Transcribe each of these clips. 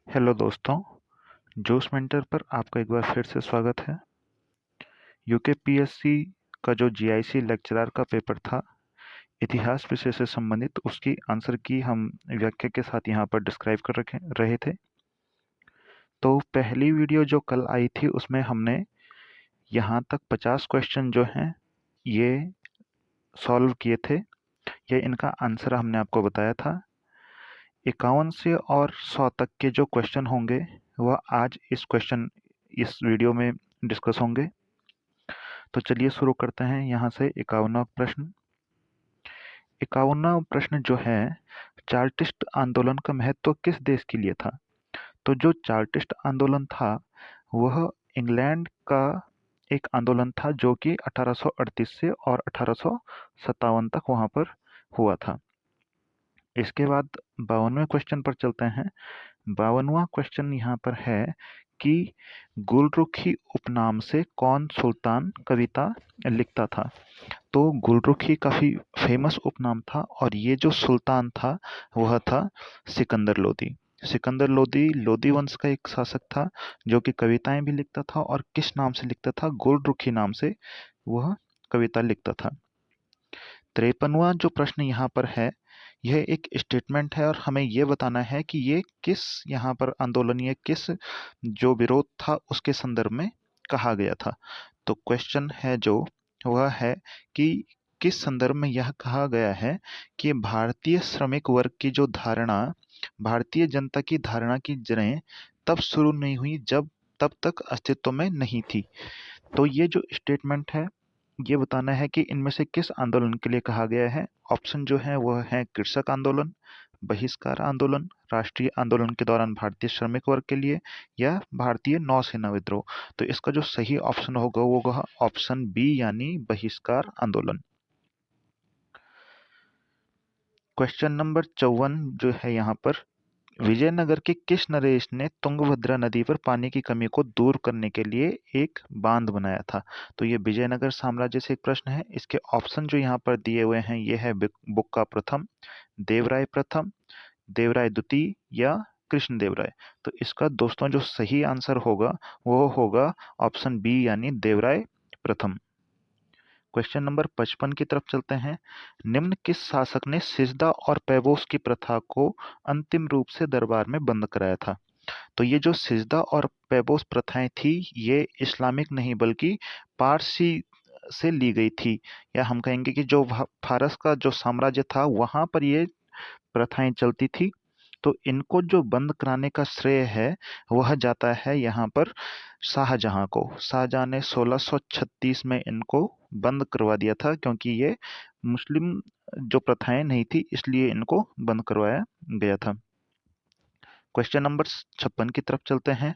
Hello दोस्तों, जोश mentor पर आपका एक बार फिर से स्वागत है। यूकेपीएससी का जो जीआईसी लेक्चरर का पेपर था, इतिहास विषय से संबंधित, उसकी आंसर की हम व्याख्या के साथ यहाँ पर डिस्क्राइब कर रहे थे। तो पहली वीडियो जो कल आई थी उसमें हमने यहाँ तक 50 क्वेश्चन जो हैं ये सॉल्व किए थे, ये इनका आंसर हमने आपको बताया था। 51 से और 100 तक के जो क्वेश्चन होंगे वह आज इस वीडियो में डिस्कस होंगे। तो चलिए शुरू करते हैं यहाँ से 51वां प्रश्न। 51वां प्रश्न जो है, चार्टिस्ट आंदोलन का महत्व किस देश के लिए था? तो जो चार्टिस्ट आंदोलन था वह इंग्लैंड का एक आंदोलन था जो कि 1838 से और 1857 तक वहाँ पर हुआ था। इसके बाद 52वें क्वेश्चन पर चलते हैं। 52वां क्वेश्चन यहाँ पर है कि गुलरुखी उपनाम से कौन सुल्तान कविता लिखता था? तो गुलरुखी काफ़ी फेमस उपनाम था और ये जो सुल्तान था वह था सिकंदर लोदी। सिकंदर लोदी लोदी वंश का एक शासक था जो कि कविताएं भी लिखता था और किस नाम से लिखता था? गुलरुखी नाम से वह कविता लिखता था। 53वां जो प्रश्न यहाँ पर है, यह एक स्टेटमेंट है और हमें ये बताना है कि ये किस यहाँ पर आंदोलन, ये किस जो विरोध था उसके संदर्भ में कहा गया था। तो क्वेश्चन है जो वह है कि किस संदर्भ में यह कहा गया है कि भारतीय श्रमिक वर्ग की जो धारणा, भारतीय जनता की धारणा की जड़ें तब शुरू नहीं हुई जब तब तक अस्तित्व में नहीं थी। तो ये जो स्टेटमेंट है ये बताना है कि इनमें से किस आंदोलन के लिए कहा गया है। ऑप्शन जो है वह है कृषक आंदोलन, बहिष्कार आंदोलन, राष्ट्रीय आंदोलन के दौरान भारतीय श्रमिक वर्ग के लिए, या भारतीय नौसेना विद्रोह। तो इसका जो सही ऑप्शन होगा वो होगा ऑप्शन बी यानी बहिष्कार आंदोलन। क्वेश्चन नंबर 54 जो है यहाँ पर, विजयनगर के किस नरेश ने तुंगभद्रा नदी पर पानी की कमी को दूर करने के लिए एक बांध बनाया था? तो ये विजयनगर साम्राज्य से एक प्रश्न है। इसके ऑप्शन जो यहाँ पर दिए हुए हैं ये है बुक्का प्रथम, देवराय प्रथम, देवराय द्वितीय या कृष्णदेव राय। तो इसका दोस्तों जो सही आंसर होगा वो होगा ऑप्शन बी यानी देवराय प्रथम। क्वेश्चन नंबर 55 की तरफ चलते हैं। निम्न किस शासक ने सिजदा और पैबोस की प्रथा को अंतिम रूप से दरबार में बंद कराया था? तो ये जो सिजदा और पैबोस प्रथाएं थी ये इस्लामिक नहीं बल्कि पारसी से ली गई थी, या हम कहेंगे कि जो फारस का जो साम्राज्य था वहां पर ये प्रथाएं चलती थी। तो इनको जो बंद कराने का श्रेय है वह जाता है यहाँ पर शाहजहां को। शाहजहां ने 1636 में इनको बंद करवा दिया था क्योंकि ये मुस्लिम जो प्रथाएं नहीं थी इसलिए इनको बंद करवाया गया था। क्वेश्चन नंबर 56 की तरफ चलते हैं।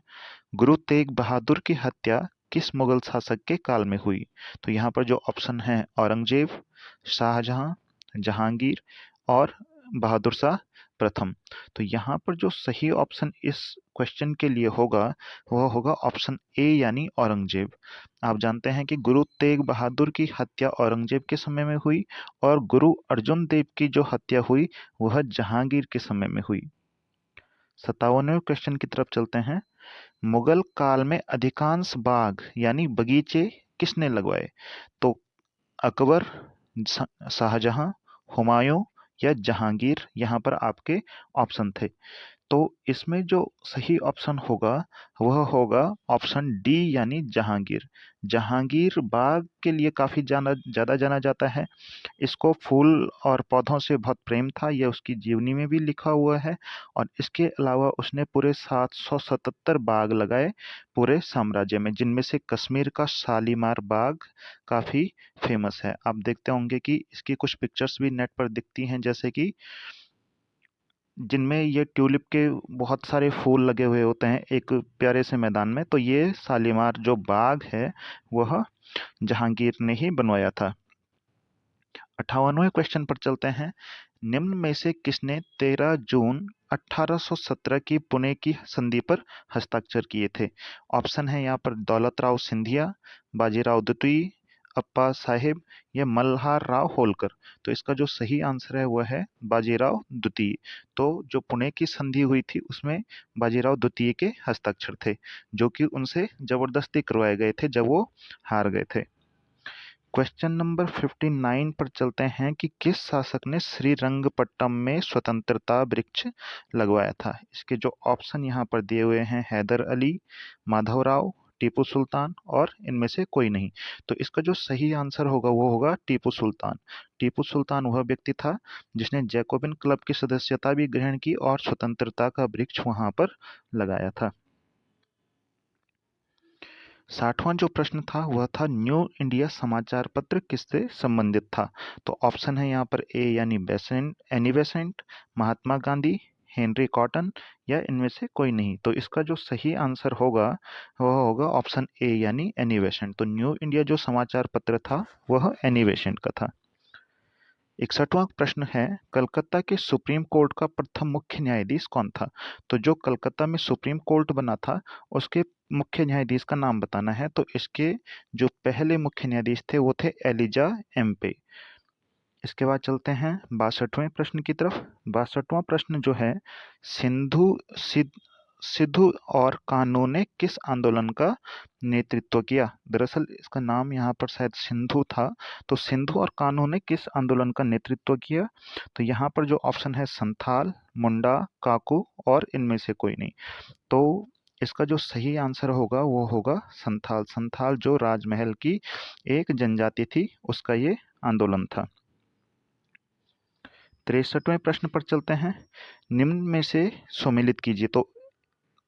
गुरु तेग बहादुर की हत्या किस मुगल शासक के काल में हुई? तो यहाँ पर जो ऑप्शन है औरंगजेब, शाहजहां, जहांगीर और बहादुर शाह प्रथम। तो यहाँ पर जो सही ऑप्शन इस क्वेश्चन के लिए होगा वह होगा ऑप्शन ए यानी औरंगजेब। आप जानते हैं कि गुरु तेग बहादुर की हत्या औरंगजेब के समय में हुई और गुरु अर्जुन देव की जो हत्या हुई वह जहांगीर के समय में हुई। 57वें क्वेश्चन की तरफ चलते हैं। मुगल काल में अधिकांश बाग यानी बगीचे किसने लगवाए? तो अकबर, शाहजहां, हुमायूं या जहांगीर यहाँ पर आपके ऑप्शन थे। तो इसमें जो सही ऑप्शन होगा वह होगा ऑप्शन डी यानी जहांगीर। जहांगीर बाग के लिए काफ़ी ज़्यादा जाना जाता है। इसको फूल और पौधों से बहुत प्रेम था, यह उसकी जीवनी में भी लिखा हुआ है। और इसके अलावा उसने पूरे 777 बाग लगाए पूरे साम्राज्य में, जिनमें से कश्मीर का शालीमार बाग काफ़ी फेमस है। आप देखते होंगे कि इसकी कुछ पिक्चर्स भी नेट पर दिखती हैं, जैसे कि जिनमें ये ट्यूलिप के बहुत सारे फूल लगे हुए होते हैं एक प्यारे से मैदान में। तो ये शालीमार जो बाग है वह जहांगीर ने ही बनवाया था। 58वें क्वेश्चन पर चलते हैं। निम्न में से किसने 13 जून 1817 की पुणे की संधि पर हस्ताक्षर किए थे? ऑप्शन है यहाँ पर दौलत राव सिंधिया, बाजीराव द्वितीय, अप्पा साहेब या मल्हार राव होलकर। तो इसका जो सही आंसर है वह है बाजीराव द्वितीय। तो जो पुणे की संधि हुई थी उसमें बाजीराव द्वितीय के हस्ताक्षर थे, जो कि उनसे जबरदस्ती करवाए गए थे जब वो हार गए थे। क्वेश्चन नंबर 59 पर चलते हैं कि किस शासक ने श्रीरंगपट्टम में स्वतंत्रता वृक्ष लगवाया था। इसके जो ऑप्शन यहाँ पर दिए हुए हैं हैदर अली, माधवराव, टीपू सुल्तान और इनमें से कोई नहीं। तो इसका जो सही आंसर होगा वो होगा टीपू सुल्तान। टीपू सुल्तान वह व्यक्ति था जिसने जैकोबिन क्लब की सदस्यता भी ग्रहण की और स्वतंत्रता का वृक्ष वहां पर लगाया था। 60वां जो प्रश्न था वह था न्यू इंडिया समाचार पत्र किससे संबंधित था। तो ऑप्शन है यहाँ पर ए यानी Annie Besant, Mahatma Gandhi, Henry cotton या इनमें से कोई नहीं। तो इसका जो सही आंसर होगा वह होगा ऑप्शन ए यानी एनी बेसेंट। तो न्यू इंडिया जो समाचार पत्र था वह एनी बेसेंट का था। 61वां प्रश्न है कलकत्ता के सुप्रीम कोर्ट का प्रथम मुख्य न्यायाधीश कौन था। तो जो कलकत्ता में सुप्रीम कोर्ट बना था उसके मुख्य न्यायाधीश का नाम बताना है। तो इसके जो पहले मुख्य न्यायाधीश थे वो थे एलिजा एम्पे। इसके बाद चलते हैं 62वें प्रश्न की तरफ। 62वां प्रश्न जो है सिंधु सिद्ध सिद्धू और कान्हू ने किस आंदोलन का नेतृत्व किया। दरअसल इसका नाम यहाँ पर शायद सिंधु था। तो सिंधु और कान्हू ने किस आंदोलन का नेतृत्व किया। तो यहाँ पर जो ऑप्शन है संथाल, मुंडा, काकू और इनमें से कोई नहीं। तो इसका जो सही आंसर होगा वो होगा संथाल। संथाल जो राजमहल की एक जनजाति थी उसका ये आंदोलन था। 63वें प्रश्न पर चलते हैं निम्न में से सुमेलित कीजिए। तो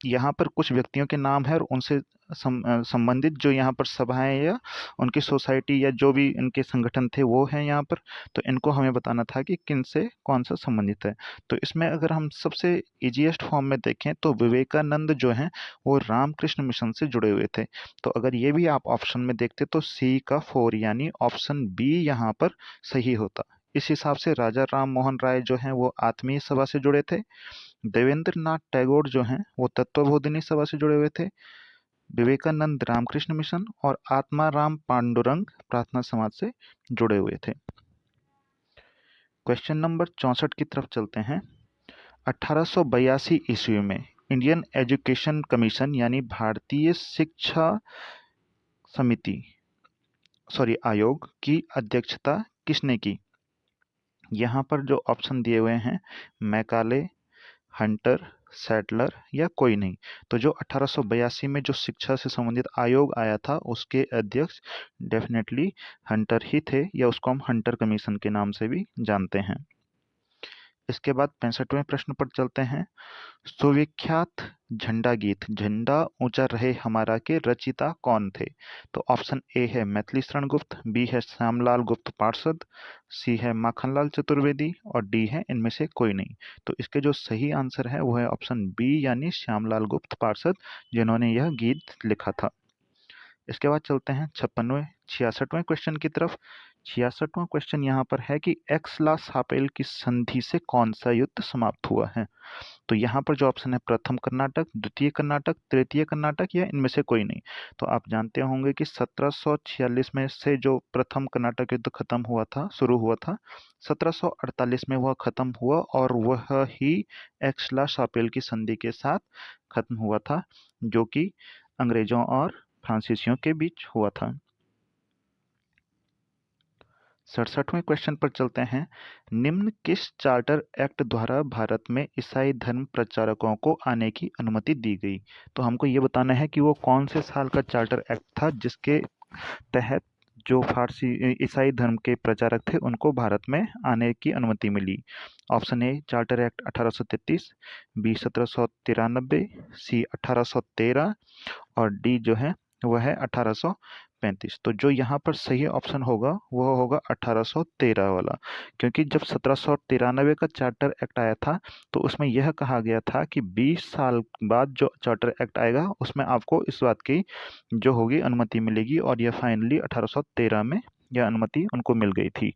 यहाँ पर कुछ व्यक्तियों के नाम है और उनसे संबंधित जो यहाँ पर सभाएं या उनकी सोसाइटी या जो भी इनके संगठन थे वो हैं यहाँ पर। तो इनको हमें बताना था कि किन से कौन सा संबंधित है। तो इसमें अगर हम सबसे इजीएस्ट फॉर्म में देखें तो विवेकानंद जो हैं वो रामकृष्ण मिशन से जुड़े हुए थे। तो अगर ये भी आप ऑप्शन में देखते तो सी का 4 यानी ऑप्शन बी यहाँ पर सही होता। इस हिसाब से राजा राम मोहन राय जो हैं वो आत्मीय सभा से जुड़े थे। देवेंद्र नाथ टैगोर जो हैं वो तत्वबोधिनी सभा से जुड़े हुए थे। विवेकानंद रामकृष्ण मिशन और आत्माराम पांडुरंग प्रार्थना समाज से जुड़े हुए थे। क्वेश्चन नंबर 64 की तरफ चलते हैं। 1882 ईस्वी में इंडियन एजुकेशन कमीशन यानी भारतीय शिक्षा आयोग की अध्यक्षता किसने की। यहाँ पर जो ऑप्शन दिए हुए हैं मैकाले, हंटर, सैटलर या कोई नहीं। तो जो 1882 में जो शिक्षा से संबंधित आयोग आया था उसके अध्यक्ष डेफिनेटली हंटर ही थे या उसको हम हंटर कमीशन के नाम से भी जानते हैं। इसके बाद 65वें प्रश्न पर चलते हैं। सुविख्यात झंडा गीत झंडा ऊंचा रहे हमारा के रचिता कौन थे। तो ऑप्शन ए है मैथिली शरण गुप्त, बी है श्यामलाल गुप्त पार्षद, सी है माखनलाल चतुर्वेदी और डी है इनमें से कोई नहीं। तो इसके जो सही आंसर है वो है ऑप्शन बी यानी श्यामलाल गुप्त पार्षद जिन्होंने यह गीत लिखा था। इसके बाद चलते हैं 66वें क्वेश्चन की तरफ। 66वां क्वेश्चन यहाँ पर है कि एक्सला सापेल की संधि से कौन सा युद्ध समाप्त हुआ है। तो यहाँ पर जो ऑप्शन है प्रथम कर्नाटक, द्वितीय कर्नाटक, तृतीय कर्नाटक या इनमें से कोई नहीं। तो आप जानते होंगे कि 1746 में से जो प्रथम कर्नाटक युद्ध खत्म हुआ था, शुरू हुआ था, 1748 में वह खत्म हुआ और वह ही एक्सला सापेल की संधि के साथ खत्म हुआ था जो कि अंग्रेजों और फ्रांसीसियों के बीच हुआ था। 67वें क्वेश्चन पर चलते हैं। निम्न किस चार्टर एक्ट द्वारा भारत में ईसाई धर्म प्रचारकों को आने की अनुमति दी गई। तो हमको ये बताना है कि वो कौन से साल का चार्टर एक्ट था जिसके तहत जो फारसी ईसाई धर्म के प्रचारक थे उनको भारत में आने की अनुमति मिली। Option A charter act 1833, B 1793, C 1813 और डी जो है वह है 1835। तो जो यहाँ पर सही ऑप्शन होगा वह होगा 1813 वाला, क्योंकि जब 1793 का चार्टर एक्ट आया था तो उसमें यह कहा गया था कि 20 साल बाद जो चार्टर एक्ट आएगा उसमें आपको इस बात की जो होगी अनुमति मिलेगी और यह फाइनली 1813 में यह अनुमति उनको मिल गई थी।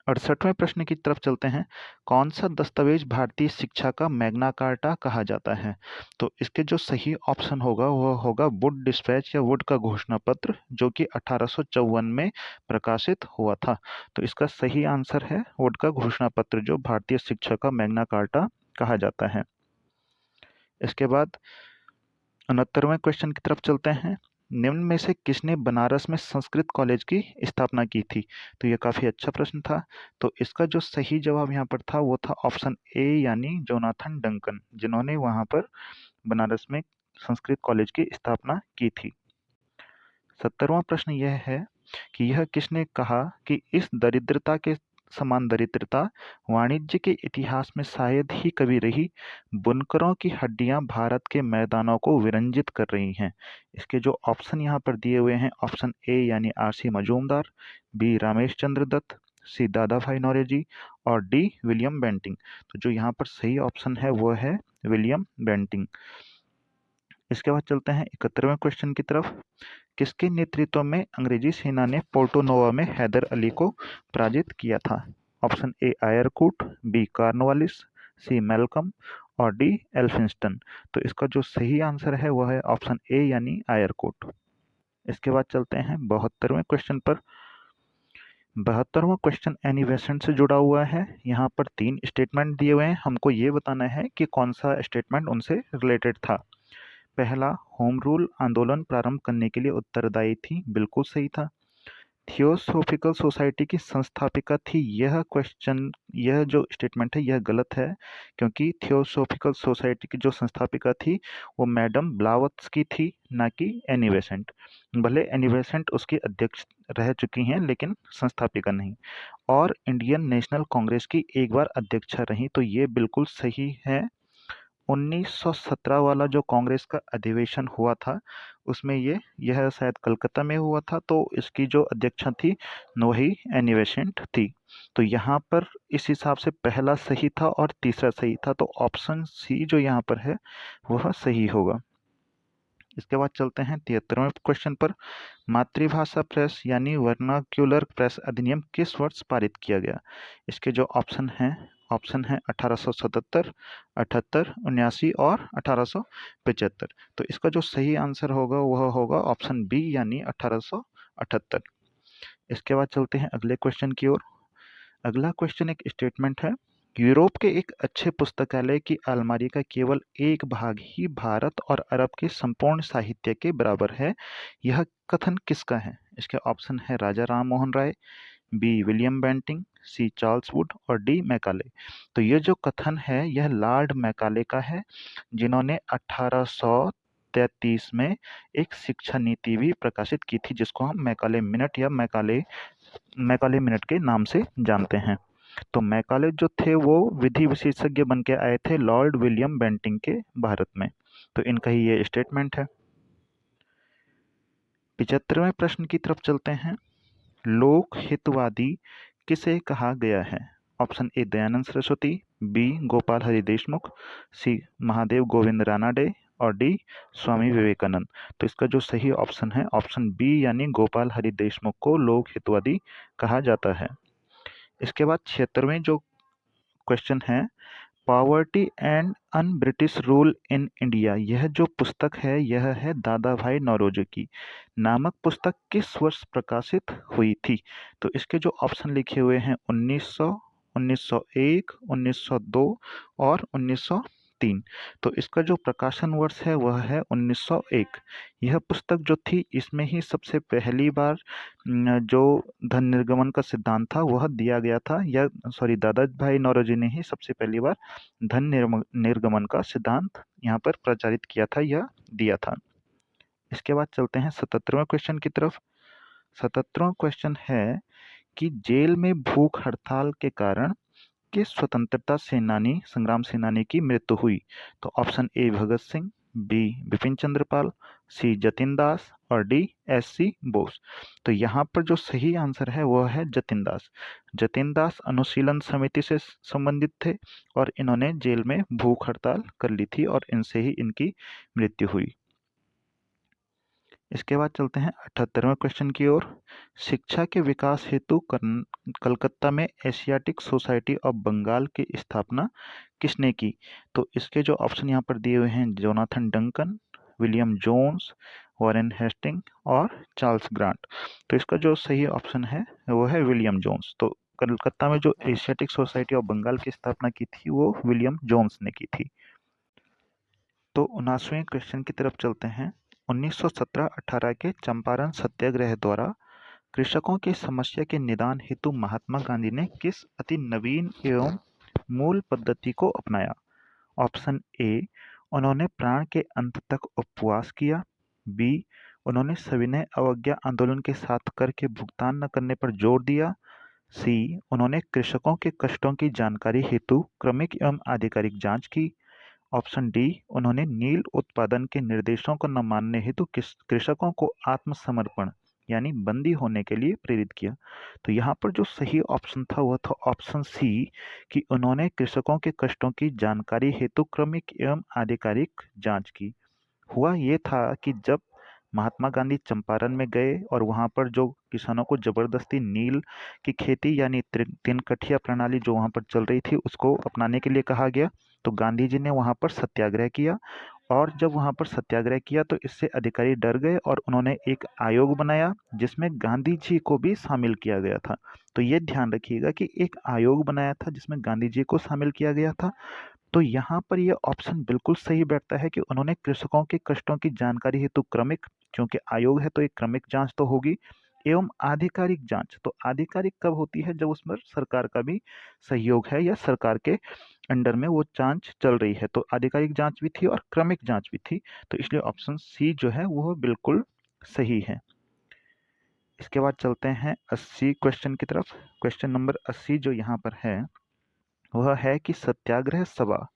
68वें प्रश्न की तरफ चलते हैं। कौन सा दस्तावेज भारतीय शिक्षा का मैग्ना कार्टा कहा जाता है? तो इसके जो सही ऑप्शन होगा वह होगा वुड डिस्पैच या वुड का घोषणा पत्र, जो कि 1854 में प्रकाशित हुआ था। तो इसका सही आंसर है वुड का घोषणा पत्र, जो भारतीय शिक्षा का मैग्ना कार्टा कहा जाता है। इसके बाद 69वें क्वेश्चन की तरफ चलते हैं। निम्न में से किसने बनारस में संस्कृत कॉलेज की स्थापना की थी? तो ये काफ़ी अच्छा प्रश्न था। तो इसका जो सही जवाब यहाँ पर था वो था ऑप्शन ए, यानी जोनाथन डंकन, जिन्होंने वहाँ पर बनारस में संस्कृत कॉलेज की स्थापना की थी। 70वां प्रश्न यह है कि यह किसने कहा कि इस दरिद्रता के समान दरिद्रता वाणिज्य के इतिहास में शायद ही कभी रही। बुनकरों की हड्डियां भारत के मैदानों को विरंजित कर रही हैं। इसके जो ऑप्शन यहाँ पर दिए हुए हैं, ऑप्शन ए यानी RC. Majumdar, B Ramesh Chandra Dutt, C Dadabhai Naoroji और डी विलियम बेंटिंग। तो जो यहाँ पर सही ऑप्शन है वो है विलियम बेंटिंग। इसके बाद चलते हैं 71वें क्वेश्चन की तरफ। किसके नेतृत्व में अंग्रेजी सेना ने पोर्टो नोवा में हैदर अली को पराजित किया था? Option A Eyre Coote, B Cornwallis, C Malcolm और डी एल्फिंस्टन। तो इसका जो सही आंसर है वह है ऑप्शन ए यानी आयरकूट। इसके बाद चलते हैं 72वें क्वेश्चन पर। 72वां क्वेश्चन एनी बेसेंट से जुड़ा हुआ है। यहाँ पर 3 स्टेटमेंट दिए हुए हैं, हमको ये बताना है कि कौन सा स्टेटमेंट उनसे रिलेटेड था। पहला, होम रूल आंदोलन प्रारंभ करने के लिए उत्तरदायी थी, बिल्कुल सही था। थियोसॉफिकल सोसाइटी की संस्थापिका थी, यह जो स्टेटमेंट है यह गलत है, क्योंकि थियोसॉफिकल सोसाइटी की जो संस्थापिका थी वो मैडम ब्लावत्स्की थी, ना कि एनी बेसेंट। भले एनी बेसेंट उसकी अध्यक्ष रह चुकी हैं लेकिन संस्थापिका नहीं। और इंडियन नेशनल कांग्रेस की एक बार अध्यक्षा रही, तो ये बिल्कुल सही है। 1917 वाला जो कांग्रेस का अधिवेशन हुआ था उसमें यह शायद कलकत्ता में हुआ था, तो इसकी जो अध्यक्षा थी वही एनी बेसेंट थी। तो यहाँ पर इस हिसाब से पहला सही था और तीसरा सही था, तो ऑप्शन सी जो यहाँ पर है वह सही होगा। इसके बाद चलते हैं 73वें क्वेश्चन पर। मातृभाषा प्रेस यानी वर्नाक्यूलर प्रेस अधिनियम किस वर्ष पारित किया गया? इसके जो ऑप्शन है 1877, 78, 79 और 1875। तो इसका जो सही आंसर होगा वह होगा ऑप्शन बी यानी 1878। इसके बाद चलते हैं अगले क्वेश्चन की ओर। अगला क्वेश्चन एक स्टेटमेंट है। यूरोप के एक अच्छे पुस्तकालय की अलमारी का केवल एक भाग ही भारत और अरब के संपूर्ण साहित्य के बराबर है। यह कथन किसका है? इसके ऑप्शन है Raja Ram Mohan Roy, B William Bentinck, C Charles Wood और डी मैकाले। तो ये जो कथन है यह लॉर्ड मैकाले का है, जिन्होंने 1833 में एक शिक्षा नीति भी प्रकाशित की थी, जिसको हम मैकाले मिनट या मैकाले मिनट के नाम से जानते हैं। तो मैकाले जो थे वो विधि विशेषज्ञ बन के आए थे लॉर्ड विलियम बेंटिंग के भारत में। तो इनका ही ये स्टेटमेंट है। 75वें प्रश्न की तरफ चलते हैं। लोक हितवादी किसे कहा गया है? Option A Dayanand Saraswati, B Gopal Hari Deshmukh, C Mahadev Govind Ranade और डी स्वामी विवेकानंद। तो इसका जो सही ऑप्शन है ऑप्शन बी यानी गोपाल हरि देशमुख को लोक हितवादी कहा जाता है। इसके बाद 76वें जो क्वेश्चन है, poverty and un British rule in India, यह जो पुस्तक है यह है दादा भाई नौरोजी की नामक पुस्तक किस वर्ष प्रकाशित हुई थी? तो इसके जो ऑप्शन लिखे हुए हैं 1900, 1901, 1902 और 1903। तो इसका जो प्रकाशन वर्ष है वह है 1901। यह पुस्तक जो थी इसमें ही सबसे पहली बार जो धन निर्गमन का सिद्धांत था वह दिया गया था, या सॉरी दादा भाई नौरोजी ने ही सबसे पहली बार धन निर्गमन का सिद्धांत यहाँ पर प्रचारित किया था या दिया था। इसके बाद चलते हैं 77वें क्वेश्चन की तरफ। 77वां क्वेश्चन है कि जेल में भूख हड़ताल के कारण किस स्वतंत्रता सेनानी संग्राम सेनानी की मृत्यु हुई? तो option A Bhagat Singh, B Bipin Chandra Pal, C Jatin Das और डी एस.सी. बोस। तो यहाँ पर जो सही आंसर है वह है जतिन दास। जतिन दास अनुशीलन समिति से संबंधित थे और इन्होंने जेल में भूख हड़ताल कर ली थी और इनसे ही इनकी मृत्यु हुई। इसके बाद चलते हैं 78वें क्वेश्चन की ओर। शिक्षा के विकास हेतु कलकत्ता में एशियाटिक सोसाइटी ऑफ बंगाल की स्थापना किसने की? तो इसके जो ऑप्शन यहाँ पर दिए हुए हैं, Jonathan Duncan, William Jones, Warren Hastings और चार्ल्स ग्रांट। तो इसका जो सही ऑप्शन है वो है विलियम जोन्स। तो कलकत्ता में जो एशियाटिक सोसाइटी ऑफ बंगाल की स्थापना की थी वो विलियम जोन्स ने की थी। तो 79वें क्वेश्चन की तरफ चलते हैं। 1917-18 के चंपारण सत्याग्रह द्वारा कृषकों की समस्या के निदान हेतु महात्मा गांधी ने किस अति नवीन एवं मूल पद्धति को अपनाया? ऑप्शन ए, उन्होंने प्राण के अंत तक उपवास किया। बी, उन्होंने सविनय अवज्ञा आंदोलन के साथ कर के भुगतान न करने पर जोर दिया। सी, उन्होंने कृषकों के कष्टों की जानकारी हेतु क्रमिक एवं आधिकारिक जांच की। ऑप्शन डी, उन्होंने नील उत्पादन के निर्देशों को न मानने हेतु कृषकों को आत्मसमर्पण यानी बंदी होने के लिए प्रेरित किया। तो यहाँ पर जो सही ऑप्शन था वह था ऑप्शन सी कि उन्होंने कृषकों के कष्टों की जानकारी हेतु क्रमिक एवं आधिकारिक जांच की। हुआ ये था कि जब महात्मा गांधी चंपारण में गए और वहां पर जो किसानों को जबरदस्ती नील की खेती यानी तीन कठिया प्रणाली जो वहां पर चल रही थी उसको अपनाने के लिए कहा गया, तो गांधी जी ने वहां पर सत्याग्रह किया। और जब वहां पर सत्याग्रह किया तो इससे अधिकारी डर गए और उन्होंने एक आयोग बनाया जिसमें गांधी जी को भी शामिल किया गया था। तो ये ध्यान रखिएगा कि एक आयोग बनाया था जिसमें गांधी जी को शामिल किया गया था। तो यहाँ पर ये ऑप्शन बिल्कुल सही बैठता है कि उन्होंने कृषकों के कष्टों की जानकारी हेतु क्रमिक, क्योंकि आयोग है तो एक क्रमिक जांच तो होगी, एवं आधिकारिक जांच। तो आधिकारिक कब होती है? जब उसमें सरकार का भी सहयोग है या सरकार के अंडर में वो जांच चल रही है। तो आधिकारिक जांच भी थी और क्रमिक जांच भी थी। तो इसलिए ऑप्शन सी जो है वो बिल्कुल सही है। इसके बाद चलते हैं 80 क्वेश्चन की तरफ। क्वेश्चन नंबर 80 जो यहाँ पर है वह है कि सत्याग्रह सभा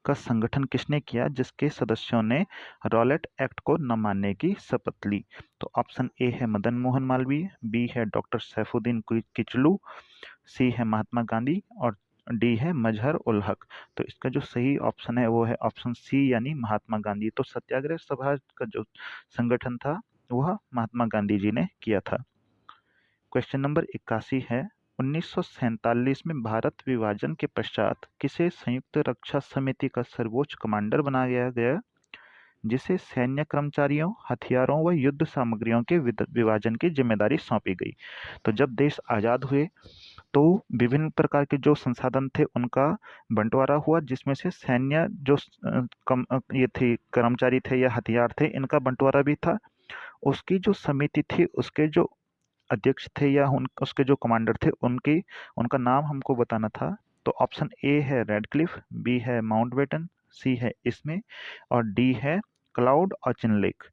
का संगठन किसने किया जिसके सदस्यों ने रॉलेट एक्ट को न मानने की शपथ ली? तो ऑप्शन ए है मदन मोहन मालवीय, बी है डॉक्टर सैफुद्दीन किचलू, सी है महात्मा गांधी और डी है मजहर उल हक। तो इसका जो सही ऑप्शन है वो है ऑप्शन सी यानी महात्मा गांधी। तो सत्याग्रह सभा का जो संगठन था वह महात्मा गांधी जी ने किया था। क्वेश्चन नंबर 81 है। 1947 में भारत विभाजन के पश्चात किसे संयुक्त रक्षा समिति का सर्वोच्च कमांडर बनाया गया जिसे सैन्य कर्मचारियों, हथियारों व युद्ध सामग्रियों के विभाजन की जिम्मेदारी सौंपी गई? तो जब देश आजाद हुए तो विभिन्न प्रकार के जो संसाधन थे उनका बंटवारा हुआ जिसमें से सैन्य जो ये थे कर्मचारी थे या हथियार थे इनका बंटवारा भी था। उसकी जो समिति थी उसके जो अध्यक्ष थे या उसके जो कमांडर थे उनका नाम हमको बताना था। तो ऑप्शन ए है रेडक्लिफ, बी है माउंटबेटन, सी है इसमें और डी है क्लाउड ऑचिनलेक।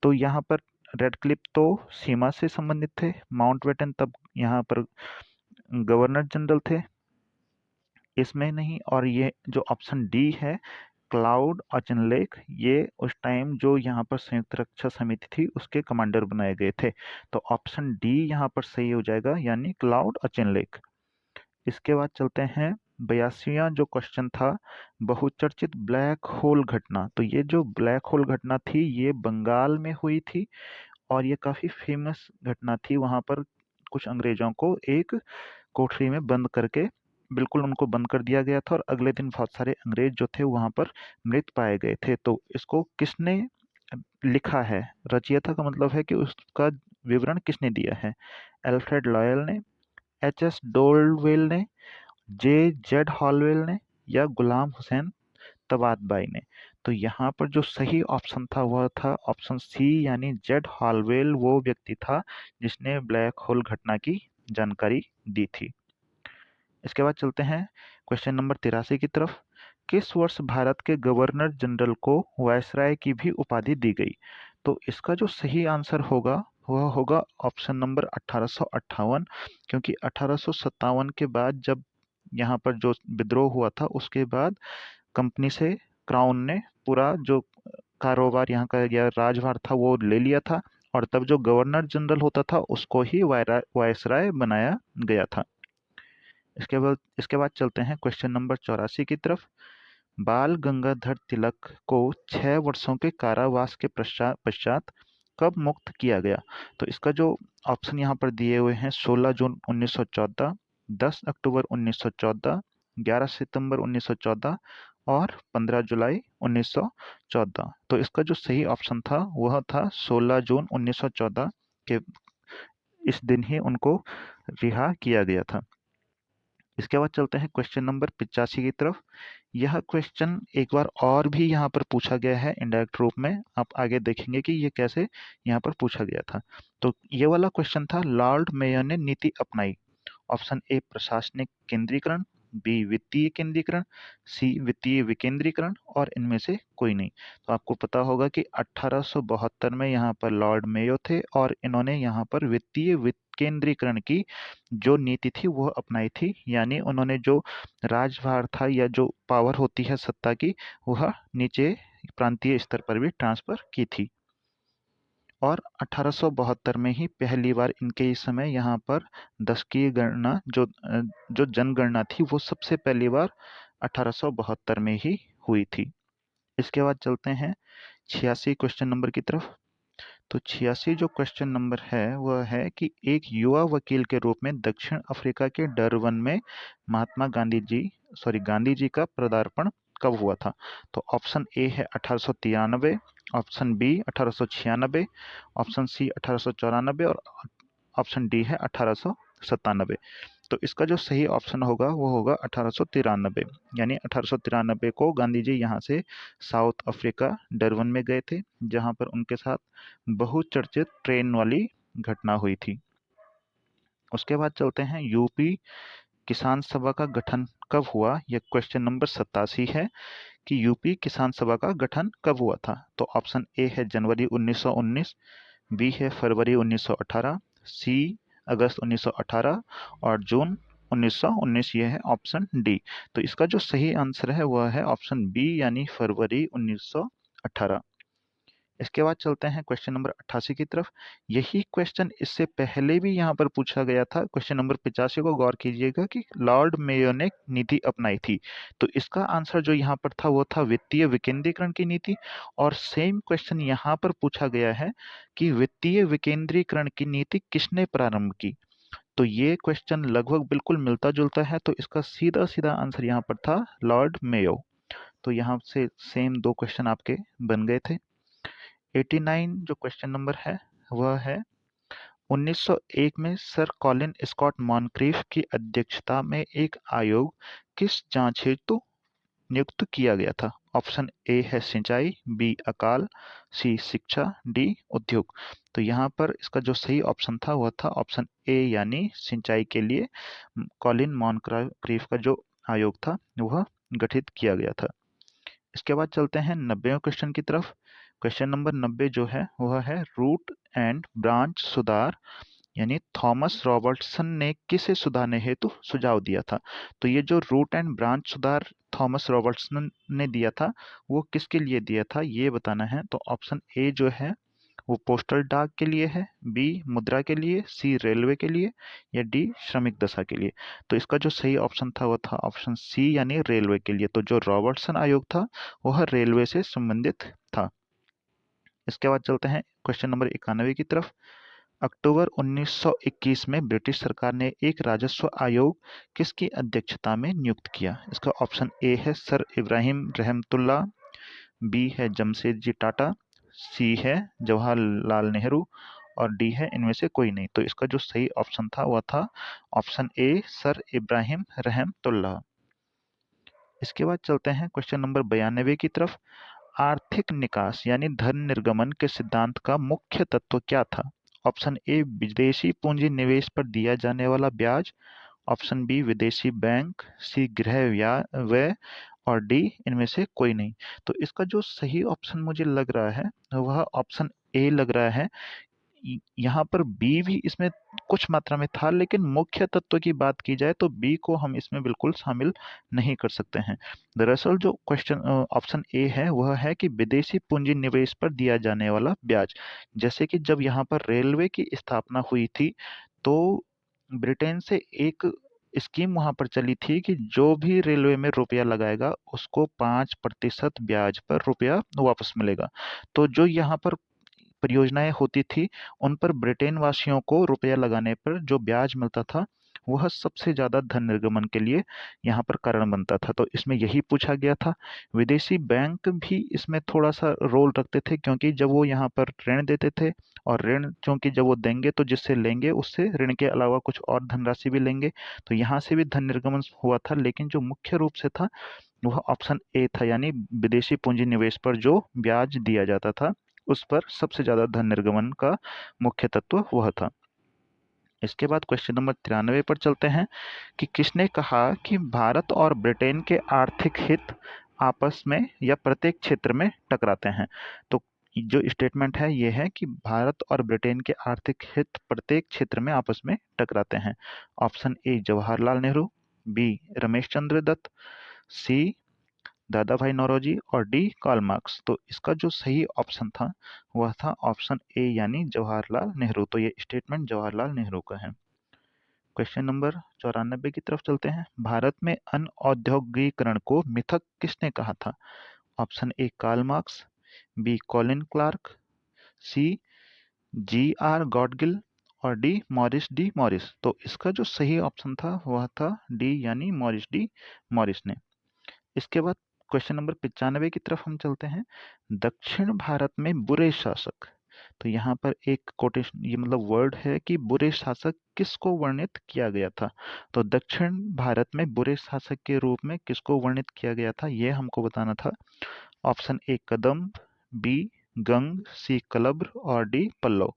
तो यहाँ पर रेडक्लिफ तो सीमा से संबंधित थे, माउंटबेटन तब यहाँ पर गवर्नर जनरल थे, इसमें नहीं, और ये जो ऑप्शन डी है क्लाउड ऑचिनलेक ये उस टाइम जो यहाँ पर संयुक्त रक्षा समिति थी उसके कमांडर बनाए गए थे। तो ऑप्शन डी यहाँ पर सही हो जाएगा यानी क्लाउड ऑचिनलेक। इसके बाद चलते हैं 82वां जो क्वेश्चन था, बहुचर्चित ब्लैक होल घटना। तो ये जो ब्लैक होल घटना थी ये बंगाल में हुई थी और ये काफी फेमस घटना थी। वहां पर कुछ अंग्रेजों को एक कोठरी में बंद करके बिल्कुल उनको बंद कर दिया गया था और अगले दिन बहुत सारे अंग्रेज जो थे वहां पर मृत पाए गए थे। तो इसको किसने लिखा है? रचयिता का मतलब है कि उसका विवरण किसने दिया है? एल्फ्रेड लॉयल ने, एच एस डोलवेल ने, जे जेड हॉलवेल ने या गुलाम हुसैन तबातबाई ने? तो यहाँ पर जो सही ऑप्शन था वह था ऑप्शन सी यानी जेड हॉलवेल वो व्यक्ति था जिसने ब्लैक होल घटना की जानकारी दी थी। इसके बाद चलते हैं क्वेश्चन नंबर 83 की तरफ। किस वर्ष भारत के गवर्नर जनरल को वायसराय की भी उपाधि दी गई? तो इसका जो सही आंसर होगा वह होगा ऑप्शन नंबर 1858, क्योंकि 1857 के बाद जब यहाँ पर जो विद्रोह हुआ था उसके बाद कंपनी से क्राउन ने पूरा जो कारोबार यहाँ का या राजभार था वो ले लिया था और तब जो गवर्नर जनरल होता था उसको ही वायसराय बनाया गया था। इसके बाद चलते हैं क्वेश्चन नंबर 84 की तरफ। बाल गंगाधर तिलक को 6 वर्षों के कारावास के पश्चात कब मुक्त किया गया? तो इसका जो ऑप्शन यहाँ पर दिए हुए हैं 16 जून 1914, 10 अक्टूबर 1914, 11 सितंबर 1914 और 15 जुलाई 1914। तो इसका जो सही ऑप्शन था वह था 16 जून 1914 के इस दिन ही उनको रिहा किया गया था। इसके बाद चलते हैं क्वेश्चन नंबर 85 की तरफ। यह क्वेश्चन एक बार और भी यहाँ पर पूछा गया है इनडायरेक्ट रूप में। आप आगे देखेंगे कि ये कैसे यहाँ पर पूछा गया था। तो ये वाला क्वेश्चन था, लॉर्ड मेयो ने नीति अपनाई। ऑप्शन ए प्रशासनिक केंद्रीकरण, बी वित्तीय केंद्रीकरण, सी वित्तीय विकेंद्रीकरण और इनमें से कोई नहीं। तो आपको पता होगा कि 1872 में यहाँ पर लॉर्ड मेयो थे और इन्होंने यहाँ पर वित्तीय विकेंद्रीकरण की जो नीति थी वह अपनाई थी। यानी उन्होंने जो राजभार था या जो पावर होती है सत्ता की, वह नीचे प्रांतीय स्तर पर भी ट्रांसफर की थी। और 1872 में ही पहली बार इनके इस समय यहाँ पर दशकीय गणना जो जनगणना थी वो सबसे पहली बार 1872 में ही हुई थी। इसके बाद चलते हैं 86 क्वेश्चन नंबर की तरफ। तो 86 जो क्वेश्चन नंबर है वह है कि एक युवा वकील के रूप में दक्षिण अफ्रीका के डरबन में गांधी जी का पदार्पण कब हुआ था? तो ऑप्शन ए है 1893, ऑप्शन बी 1896, ऑप्शन सी 1894 और ऑप्शन डी है 1897। तो इसका जो सही ऑप्शन होगा वो होगा 1893। यानी 1893 को गांधी जी यहाँ से साउथ अफ्रीका डरबन में गए थे, जहाँ पर उनके साथ बहुचर्चित ट्रेन वाली घटना हुई थी। उसके बाद चलते हैं यूपी किसान सभा का गठन कब हुआ? यह क्वेश्चन नंबर 87 है कि यूपी किसान सभा का गठन कब हुआ था? तो ऑप्शन ए है जनवरी 1919, बी है फरवरी 1918, सी अगस्त 1918 और जून 1919। ये है ऑप्शन डी। तो इसका जो सही आंसर है वह है ऑप्शन बी यानी फरवरी 1918। इसके बाद चलते हैं क्वेश्चन नंबर 88 की तरफ। यही क्वेश्चन इससे पहले भी यहाँ पर पूछा गया था। क्वेश्चन नंबर 85 को गौर कीजिएगा कि लॉर्ड मेयो ने नीति अपनाई थी। तो इसका आंसर जो यहाँ पर था वो था वित्तीय विकेंद्रीकरण की नीति। और सेम क्वेश्चन यहाँ पर पूछा गया है कि वित्तीय विकेंद्रीकरण की नीति किसने प्रारंभ की? तो ये क्वेश्चन लगभग बिल्कुल मिलता जुलता है। तो इसका सीधा सीधा आंसर यहाँ पर था लॉर्ड मेयो। तो यहाँ से सेम दो क्वेश्चन आपके बन गए थे। 89 जो क्वेश्चन नंबर है वह है 1901 में सर कॉलिन स्कॉट मॉनक्रीफ की अध्यक्षता में एक आयोग किस जांच हेतु नियुक्त किया गया था? ऑप्शन ए है सिंचाई, बी अकाल, सी शिक्षा, डी उद्योग। तो यहाँ पर इसका जो सही ऑप्शन था वह था ऑप्शन ए यानी सिंचाई के लिए कॉलिन मॉनक्रीफ का जो आयोग था वह गठित किया गया था। इसके बाद चलते हैं 90वें क्वेश्चन की तरफ। क्वेश्चन नंबर 90 जो है वह है रूट एंड ब्रांच सुधार यानी थॉमस रॉबर्टसन ने किसे सुधारने हेतु सुझाव दिया था? तो ये जो रूट एंड ब्रांच सुधार थॉमस रॉबर्टसन ने दिया था वो किसके लिए दिया था ये बताना है। तो ऑप्शन ए जो है वो पोस्टल डाक के लिए है, बी मुद्रा के लिए, सी रेलवे के लिए या डी श्रमिक दशा के लिए। तो इसका जो सही ऑप्शन था वो था ऑप्शन सी यानी रेलवे के लिए। तो जो रॉबर्टसन आयोग था वह रेलवे से संबंधित था। इसके बाद चलते हैं क्वेश्चन नंबर 91 की तरफ। अक्टूबर 1921 में ब्रिटिश सरकार ने एक राजस्व आयोग किसकी अध्यक्षता में नियुक्त किया? इसका ऑप्शन ए है सर इब्राहिम रहमतुल्लाह, बी है जमशेदजी टाटा, सी है जवाहरलाल नेहरू और डी है इनमें से कोई नहीं। तो इसका जो सही ऑप्शन था वह था ऑप्शन ए सर इब्राहिम रहमतुल्लाह। इसके बाद चलते हैं क्वेश्चन नंबर 92 की तरफ। आर्थिक निकास यानी धन निर्गमन के सिद्धांत का मुख्य तत्व क्या था? ऑप्शन ए विदेशी पूंजी निवेश पर दिया जाने वाला ब्याज, ऑप्शन बी विदेशी बैंक, सी गृह व्यय और डी इनमें से कोई नहीं। तो इसका जो सही ऑप्शन मुझे लग रहा है वह ऑप्शन ए लग रहा है। यहाँ पर बी भी इसमें कुछ मात्रा में था, लेकिन मुख्य तत्व की बात की जाए तो बी को हम इसमें बिल्कुल शामिल नहीं कर सकते हैं। दरअसल जो क्वेश्चन ऑप्शन ए है वह है कि विदेशी पूंजी निवेश पर दिया जाने वाला ब्याज। जैसे कि जब यहाँ पर रेलवे की स्थापना हुई थी तो ब्रिटेन से एक स्कीम वहां पर चली थी कि जो भी रेलवे में रुपया लगाएगा उसको 5% ब्याज पर रुपया वापस मिलेगा। तो जो यहाँ पर परियोजनाएं होती थी, उन पर ब्रिटेन वासियों को रुपया लगाने पर जो ब्याज मिलता था, वह सबसे ज़्यादा धन निर्गमन के लिए यहाँ पर कारण बनता था। तो इसमें यही पूछा गया था। विदेशी बैंक भी इसमें थोड़ा-सा रोल रखते थे, क्योंकि जब वो यहाँ पर ऋण देते थे, और ऋण चूँकि जब वो देंगे तो जिससे लेंगे उससे ऋण के अलावा कुछ और धनराशि भी लेंगे, तो यहाँ से भी धन निर्गमन हुआ था। लेकिन जो मुख्य रूप से था वह ऑप्शन ए था, यानी विदेशी पूंजी निवेश पर जो ब्याज दिया जाता था, उस पर सबसे ज़्यादा धन निर्गमन का मुख्य तत्व वह था। इसके बाद क्वेश्चन नंबर 93 पर चलते हैं कि किसने कहा कि भारत और ब्रिटेन के आर्थिक हित आपस में या प्रत्येक क्षेत्र में टकराते हैं। तो जो स्टेटमेंट है ये है कि भारत और ब्रिटेन के आर्थिक हित प्रत्येक क्षेत्र में आपस में टकराते हैं। Option A Jawaharlal Nehru, B Ramesh Chandra Dutt, C Dadabhai Naoroji और डी कार्ल मार्क्स। तो इसका जो सही ऑप्शन था वह था ऑप्शन ए, यानी जवाहरलाल नेहरू। तो ये स्टेटमेंट जवाहरलाल नेहरू का है। क्वेश्चन नंबर 94 की तरफ चलते हैं। भारत में अनऔद्योगिकरण को मिथक किसने कहा था? Option A Karl Marx, B Colin Clark, C G R Gadgil और डी मॉरिस। तो इसका जो सही ऑप्शन था वह था डी, यानी डी मॉरिस ने। इसके बाद क्वेश्चन नंबर 95 की तरफ हम चलते हैं। दक्षिण भारत में बुरे शासक, तो यहाँ पर एक कोटेशन, ये मतलब वर्ड है कि बुरे शासक किसको वर्णित किया गया था। तो दक्षिण भारत में बुरे शासक के रूप में किसको वर्णित किया गया था, ये हमको बताना था। ऑप्शन ए कदम्ब, बी गंग, सी कलब्र और डी पल्लव।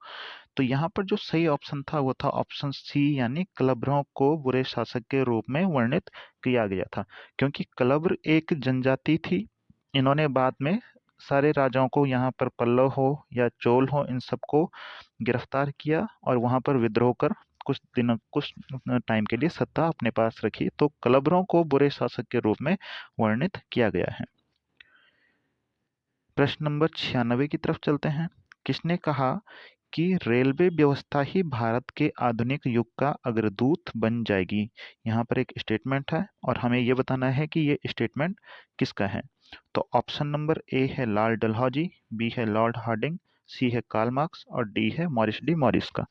तो यहाँ पर जो सही ऑप्शन था वो था ऑप्शन सी, यानी कलब्रों को बुरे शासक के रूप में वर्णित किया गया था, क्योंकि कलब्र एक जनजाति थी। इन्होंने बाद में सारे राजाओं को, यहाँ पर पल्लव हो या चोल हो, इन सबको गिरफ्तार किया और वहां पर विद्रोह कर कुछ टाइम के लिए सत्ता अपने पास रखी। तो कलब्रों को बुरे शासक के रूप में वर्णित किया गया है। प्रश्न नंबर 96 की तरफ चलते हैं। किसने कहा कि रेलवे व्यवस्था ही भारत के आधुनिक युग का अग्रदूत बन जाएगी? यहाँ पर एक स्टेटमेंट है और हमें ये बताना है कि ये स्टेटमेंट किसका है। तो ऑप्शन नंबर ए है लॉर्ड डलहौजी, बी है लॉर्ड हार्डिंग, सी है कार्ल मार्क्स और डी है डी मॉरिस का।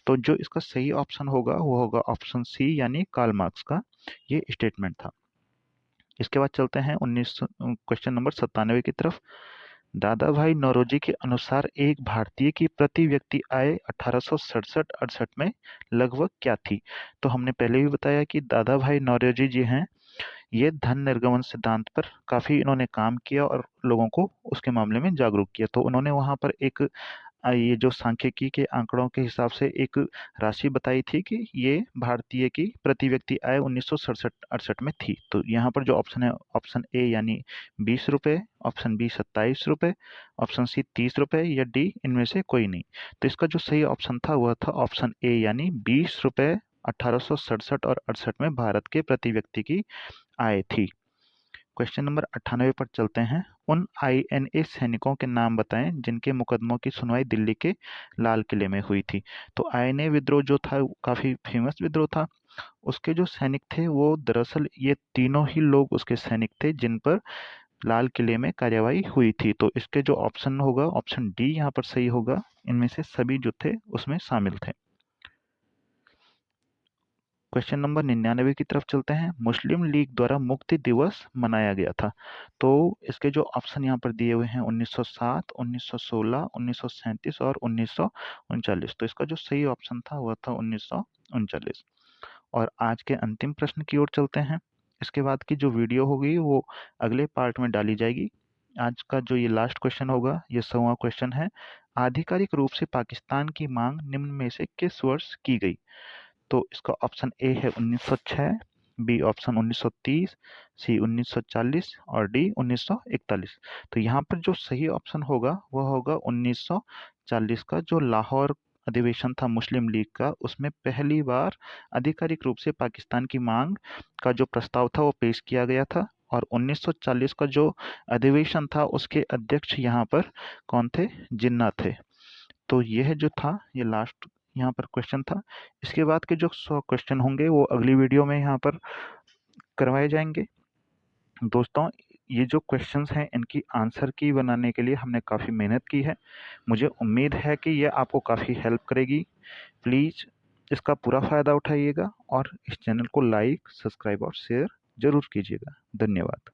तो जो इसका सही ऑप्शन होगा वो होगा ऑप्शन सी, यानी कार्ल मार्क्स का ये स्टेटमेंट था। इसके बाद चलते हैं क्वेश्चन नंबर 97 की तरफ। दादा भाई नौरोजी के अनुसार एक भारतीय की प्रति व्यक्ति आय 1867-68 में लगभग क्या थी? तो हमने पहले भी बताया कि दादा भाई नौरोजी जी हैं, ये धन निर्गमन सिद्धांत पर काफी इन्होंने काम किया और लोगों को उसके मामले में जागरूक किया। तो उन्होंने वहां पर एक ये जो सांख्यिकी के आंकड़ों के हिसाब से एक राशि बताई थी कि ये भारतीय की प्रति व्यक्ति आय 1967-68 में थी। तो यहाँ पर जो ऑप्शन है, ऑप्शन ए यानी 20 रुपये, ऑप्शन बी 27 रुपये, ऑप्शन सी 30 रुपये या डी इनमें से कोई नहीं। तो इसका जो सही ऑप्शन था वह था ऑप्शन ए, यानी 20 रुपये 1867 और 68 में भारत के प्रति व्यक्ति की आय थी। क्वेश्चन नंबर 98 पर चलते हैं। उन आईएनए सैनिकों के नाम बताएं जिनके मुकदमों की सुनवाई दिल्ली के लाल किले में हुई थी। तो आईएनए विद्रोह जो था काफी फेमस विद्रोह था। उसके जो सैनिक थे वो दरअसल ये तीनों ही लोग उसके सैनिक थे जिन पर लाल किले में कार्यवाही हुई थी। तो इसके जो ऑप्शन होगा, ऑप्शन डी यहाँ पर सही होगा। इनमें से सभी जो थे उसमें शामिल थे। क्वेश्चन नंबर 99 की तरफ चलते हैं। मुस्लिम लीग द्वारा मुक्ति दिवस मनाया गया था। तो इसके जो ऑप्शन यहाँ पर दिए हुए हैं 1907, 1916, 1937 और 1939। तो इसका जो सही ऑप्शन था वह था 1939। और आज के अंतिम प्रश्न की ओर चलते हैं। इसके बाद की जो वीडियो होगी वो अगले पार्ट में डाली जाएगी। आज का जो ये लास्ट क्वेश्चन होगा, ये 100वां क्वेश्चन है। आधिकारिक रूप से पाकिस्तान की मांग निम्न में से किस वर्ष की गई? तो इसका ऑप्शन ए है 1906, बी ऑप्शन 1930, सी 1940 और डी 1941। तो यहाँ पर जो सही ऑप्शन होगा वह होगा 1940 का, जो लाहौर अधिवेशन था मुस्लिम लीग का, उसमें पहली बार आधिकारिक रूप से पाकिस्तान की मांग का जो प्रस्ताव था वो पेश किया गया था। और 1940 का जो अधिवेशन था उसके अध्यक्ष यहाँ पर कौन थे? जिन्ना थे। तो यह जो था ये लास्ट यहाँ पर क्वेश्चन था। इसके बाद के जो 100 क्वेश्चन होंगे वो अगली वीडियो में यहाँ पर करवाए जाएंगे। दोस्तों, ये जो क्वेश्चंस हैं इनकी आंसर की बनाने के लिए हमने काफ़ी मेहनत की है। मुझे उम्मीद है कि ये आपको काफ़ी हेल्प करेगी। प्लीज़ इसका पूरा फ़ायदा उठाइएगा और इस चैनल को लाइक, सब्सक्राइब और शेयर ज़रूर कीजिएगा। धन्यवाद।